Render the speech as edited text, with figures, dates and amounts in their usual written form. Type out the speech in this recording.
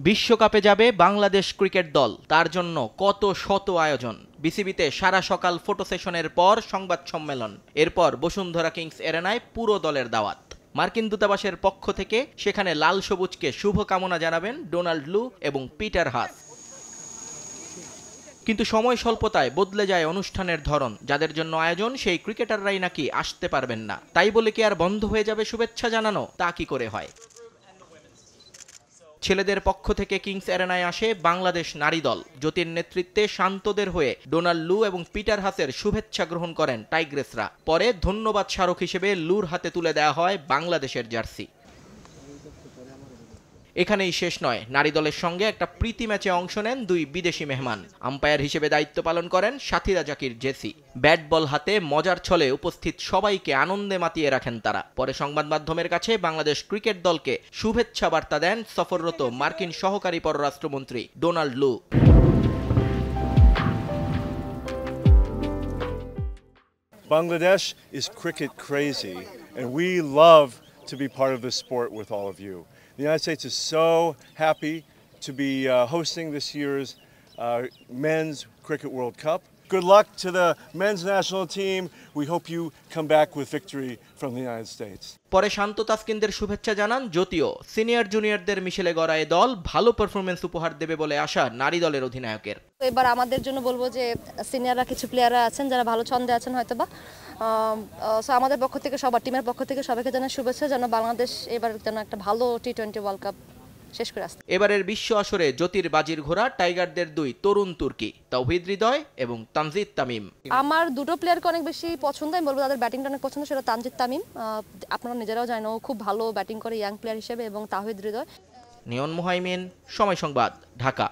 বিশ্বকাপে যাবে বাংলাদেশ ক্রিকেট দল, তার জন্য কত শত আয়োজন। বিসিবিতে সারা সকাল ফটো সেশনের পর সংবাদ সম্মেলন, এরপর বসুন্ধরা কিংস এরেনায় পুরো দলের দাওয়াত। মার্কিন দূতাবাসের পক্ষ থেকে সেখানে লাল সবুজকে শুভকামনা জানাবেন ডোনাল্ড লু এবং পিটার হাস। কিন্তু সময় স্বল্পতায় বদলে যায় অনুষ্ঠানের ধরন। যাদের জন্য আয়োজন সেই ক্রিকেটাররাই নাকি আসতে পারবেন না। তাই বলে কি আর বন্ধ হয়ে যাবে শুভেচ্ছা জানানো? তা কি করে হয়? ছেলেদের পক্ষ থেকে কিংস এরেনায় আসে বাংলাদেশ নারী দল। জ্যোতির নেতৃত্বে শান্তদের হয়ে ডোনাল্ড লু এবং পিটার হাসের শুভেচ্ছা গ্রহণ করেন টাইগ্রেসরা। পরে ধন্যবাদ স্মারক হিসেবে লুর হাতে তুলে দেওয়া হয় বাংলাদেশের জার্সি। এখানেই শেষ নয়, নারী দলের সঙ্গে একটা প্রীতি ম্যাচে অংশ নেন দুই বিদেশি মেহমান। আম্পায়ার হিসেবে দায়িত্ব পালন করেন সাথীরা জাকির জেসি। ব্যাট বল হাতে মজার ছলে উপস্থিত সবাইকে আনন্দে মাতিয়ে রাখেন তারা। পরে সংবাদ মাধ্যমের কাছে বাংলাদেশ ক্রিকেট দলকে শুভেচ্ছা বার্তা দেন সফররত মার্কিন সহকারী পররাষ্ট্রমন্ত্রী ডোনাল্ড লু। Bangladesh is cricket crazy, and we love to be part of this sport with all of you. The United States is so happy to be hosting this year's Men's Cricket World Cup. Good luck to the men's national team. We hope you come back with victory from the United States. পরে শান্ত তাসকিনদের শুভেচ্ছা জানান জ্যোতিও। Senior জুনিয়রদের মিশেলে গড়া এ দল ভালো performance উপহার দেবে বলে আশা নারী দলের অধিনায়কের। এবার আমাদের জন্য বলবো যে সিনিয়ররা কিছু প্লেয়াররা আছেন যারা ভালো ছন্দে আছেন হয়তোবা, সো আমাদের পক্ষ থেকে সবার টিমের পক্ষ থেকে সবাইকে জানাই শুভেচ্ছা, যেন বাংলাদেশ এবার যেন একটা ভালো T20 ওয়ার্ল্ড কাপ শেষ করে আসতে। এবারের বিশ্ব আসরে জ্যোতির বাজির ঘোড়া টাইগারদের দুই তরুণ তুর্কি, তাওহিদ হৃদয় এবং তানজিদ তামিম। আমার দুটো প্লেয়ারকে অনেক বেশি পছন্দ, আমি বলবো তাদের ব্যাটিংটা অনেক পছন্দ। সেটা তানজিদ তামিম, আপনারা নিজেরাও জানেন ও খুব ভালো ব্যাটিং করে ইয়াং প্লেয়ার হিসেবে, এবং তাওহিদ হৃদয়। নিয়ন মুহাইমিন, সময় সংবাদ, ঢাকা।